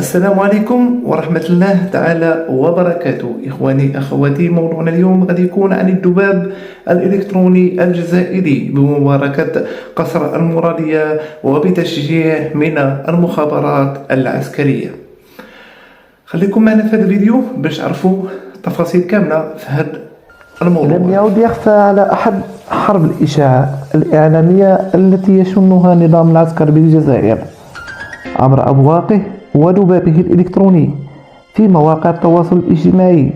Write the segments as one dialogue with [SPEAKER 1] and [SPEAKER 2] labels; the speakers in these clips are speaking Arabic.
[SPEAKER 1] السلام عليكم ورحمة الله تعالى وبركاته. إخواني أخواتي، موضوعنا اليوم غادي يكون عن الذباب الإلكتروني الجزائري بمباركة قصر المرادية وبتشجيع من المخابرات العسكرية. خليكم معنا في هذا الفيديو باش تعرفوا تفاصيل كاملة في هذا الموضوع.
[SPEAKER 2] لم يعد يخفى على أحد حرب الإشاعة الإعلامية التي يشنها نظام العسكر بالجزائر عبر أبواقه وذبابه الإلكتروني في مواقع التواصل الاجتماعي،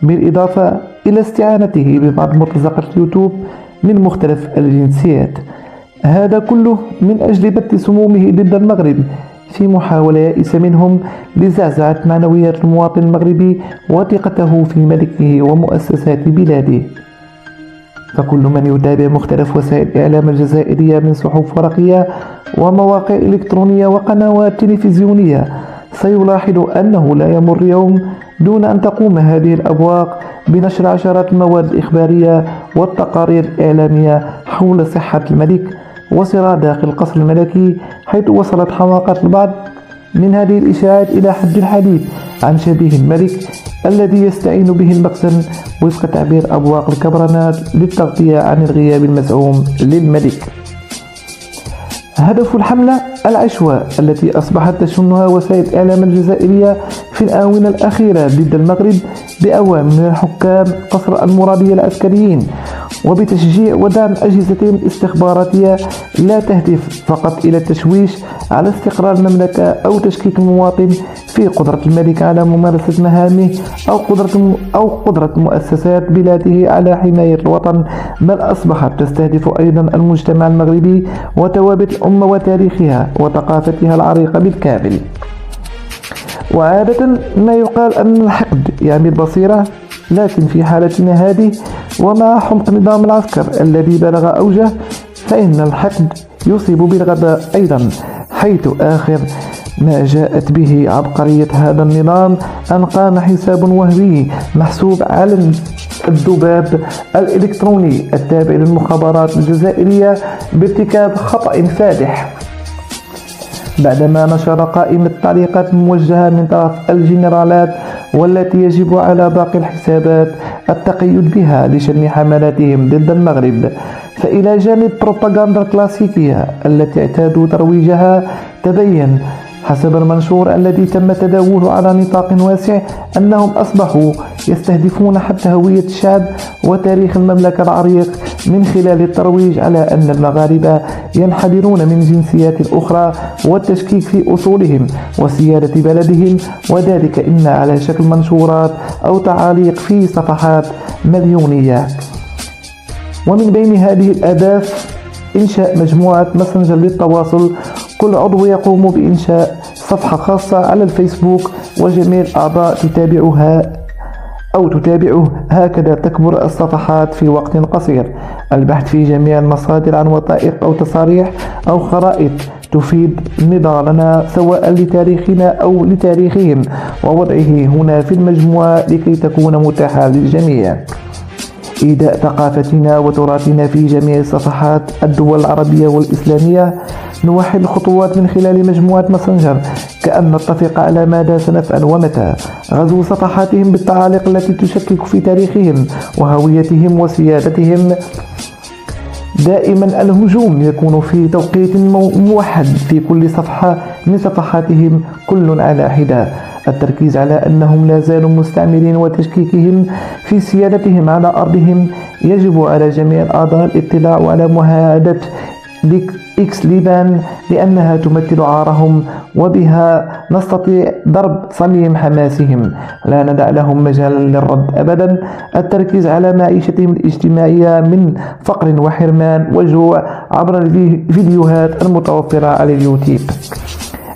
[SPEAKER 2] بالإضافة إلى استعانته ببعض مرتزقات اليوتيوب من مختلف الجنسيات. هذا كله من أجل بث سمومه ضد المغرب في محاولة يائسة منهم لزعزعة معنويات المواطن المغربي وثقته في ملكه ومؤسسات بلاده. فكل من يتابع مختلف وسائل الإعلام الجزائرية من صحف ورقية ومواقع إلكترونية وقنوات تلفزيونية سيلاحظ أنه لا يمر يوم دون أن تقوم هذه الأبواق بنشر عشرات المواد الإخبارية والتقارير الإعلامية حول صحة الملك وصراع داخل القصر الملكي، حيث وصلت حماقات البعض من هذه الإشاعات إلى حد الحديث عن شبيه الملك الذي يستعين به المقسم وفق تعبير أبواق الكبرنات للتغطية عن الغياب المزعوم للملك. هدف الحملة العشواء التي أصبحت تشنها وسائل الإعلام الجزائرية في الآونة الأخيرة ضد المغرب بأوامر من الحكام قصر المرادية العسكريين وبتشجيع ودعم أجهزتهم الاستخباراتية، لا تهدف فقط إلى التشويش على استقرار المملكة أو تشكيك المواطن في قدرة الملك على ممارسة مهامه أو قدرة مؤسسات بلاده على حماية الوطن، بل أصبحت تستهدف أيضا المجتمع المغربي وثوابت الأمة وتاريخها وثقافتها العريقة بالكامل. وعادة ما يقال أن الحقد يعمل بصيرة، لكن في حالتنا هذه ومع حمق نظام العسكر الذي بلغ أوجه فإن الحقد يصيب بالغباء أيضا، حيث آخر ما جاءت به عبقرية هذا النظام أن قام حساب وهمي محسوب على الذباب الإلكتروني التابع للمخابرات الجزائرية بارتكاب خطأ فادح بعدما نشر قائمة تعليقات موجهة من طرف الجنرالات، والتي يجب على باقي الحسابات التقيد بها لشن حملاتهم ضد المغرب. فإلى جانب البروباغندا الكلاسيكية التي اعتادوا ترويجها، تبين حسب المنشور الذي تم تداوله على نطاق واسع أنهم أصبحوا يستهدفون حتى هوية الشعب وتاريخ المملكة العريق من خلال الترويج على أن المغاربة ينحدرون من جنسيات أخرى والتشكيك في أصولهم وسيادة بلدهم، وذلك إما على شكل منشورات أو تعاليق في صفحات مليونية. ومن بين هذه الأهداف إنشاء مجموعة ماسنجر للتواصل، كل عضو يقوم بإنشاء صفحة خاصة على الفيسبوك وجميع الأعضاء تتابعه، هكذا تكبر الصفحات في وقت قصير. البحث في جميع المصادر عن وثائق أو تصاريح أو خرائط تفيد نضالنا سواء لتاريخنا أو لتاريخهم، ووضعه هنا في المجموعة لكي تكون متاحة للجميع. إيداء ثقافتنا وتراثنا في جميع صفحات الدول العربية والإسلامية. نوحد الخطوات من خلال مجموعة ماسنجر كأن نتفق على ماذا سنفعل ومتى. غزو صفحاتهم بالتعاليق التي تشكك في تاريخهم وهويتهم وسيادتهم. دائما الهجوم يكون في توقيت موحد في كل صفحة من صفحاتهم، كل على حدة. التركيز على أنهم لا زالوا مستعمرين وتشكيكهم في سيادتهم على أرضهم. يجب على جميع الأعضاء الاطلاع على معاهدة إكس ليبان لأنها تمثل عارهم، وبها نستطيع ضرب صميم حماسهم. لا ندع لهم مجالا للرد أبدا. التركيز على معيشتهم الاجتماعية من فقر وحرمان وجوع عبر الفيديوهات المتوفرة على اليوتيوب.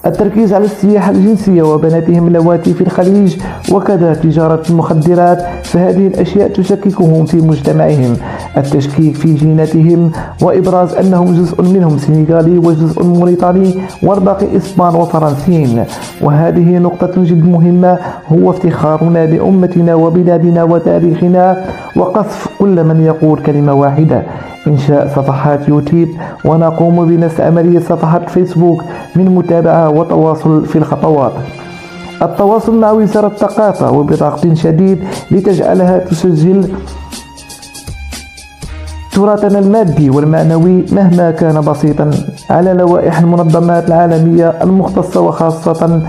[SPEAKER 2] التركيز على السياحة الجنسية وبناتهم اللواتي في الخليج، وكذا تجارة المخدرات، فهذه الأشياء تشككهم في مجتمعهم. التشكيك في جيناتهم وإبراز أنهم جزء منهم سنغالي وجزء موريتاني والباقي إسبان وفرنسيين. وهذه نقطة جد مهمة، هو افتخارنا بأمتنا وبلادنا وتاريخنا، وقصف كل من يقول كلمة واحدة. إنشاء صفحات يوتيوب، ونقوم بنفس عملية صفحات فيسبوك من متابعة وتواصل في الخطوات. التواصل مع وزارة الثقافة وبضغط شديد لتجعلها تسجل تراثنا المادي والمعنوي مهما كان بسيطا على لوائح المنظمات العالمية المختصة وخاصة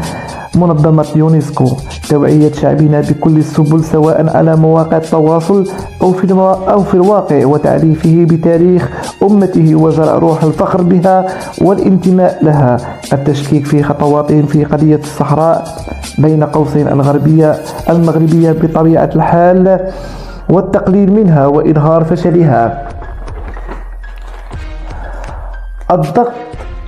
[SPEAKER 2] منظمة يونسكو. توعية شعبنا بكل السبل سواء على مواقع التواصل أو في الواقع وتعريفه بتاريخ أمته وزرع روح الفخر بها والانتماء لها. التشكيك في خطواتهم في قضية الصحراء بين قوسين المغربية بطبيعة الحال والتقليل منها وإظهار فشلها. الضغط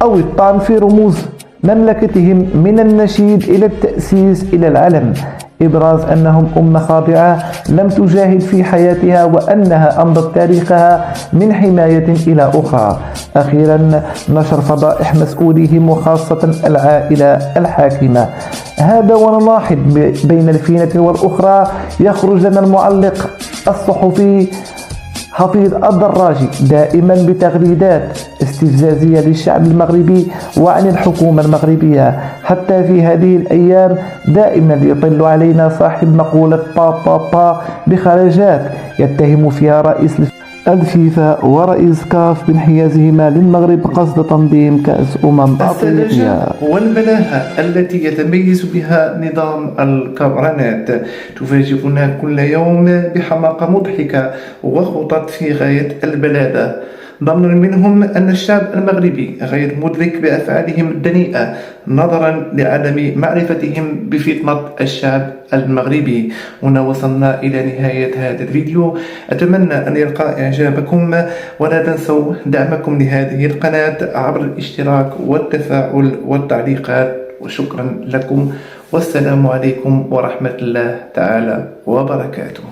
[SPEAKER 2] أو الطعن في رموز مملكتهم من النشيد إلى التأسيس إلى العلم، إبراز أنهم أمة خاضعة لم تجاهد في حياتها وأنها أمضت تاريخها من حماية إلى أخرى. أخيرا نشر فضائح مسؤوليهم وخاصة العائلة الحاكمة. هذا ونلاحظ بين الفينة والأخرى يخرج لنا المعلق الصحفي حفيظ الدراجي دائما بتغريدات استفزازية للشعب المغربي وعن الحكومة المغربية. حتى في هذه الأيام دائما يطل علينا صاحب مقولة با بخرجات يتهم فيها رئيس الفيفا ورئيس كاف بانحيازهما للمغرب قصد تنظيم كأس
[SPEAKER 1] السذاجة والبلاهة التي يتميز بها نظام الكاميرات تفاجئنا كل يوم بحماقة مضحكة وخطط في غاية البلادة. ضمن منهم أن الشعب المغربي غير مدرك بأفعالهم الدنيئة نظرا لعدم معرفتهم بفطنة الشعب المغربي. هنا وصلنا إلى نهاية هذا الفيديو، أتمنى أن يلقى إعجابكم ولا تنسوا دعمكم لهذه القناة عبر الاشتراك والتفاعل والتعليقات، وشكرا لكم والسلام عليكم ورحمة الله تعالى وبركاته.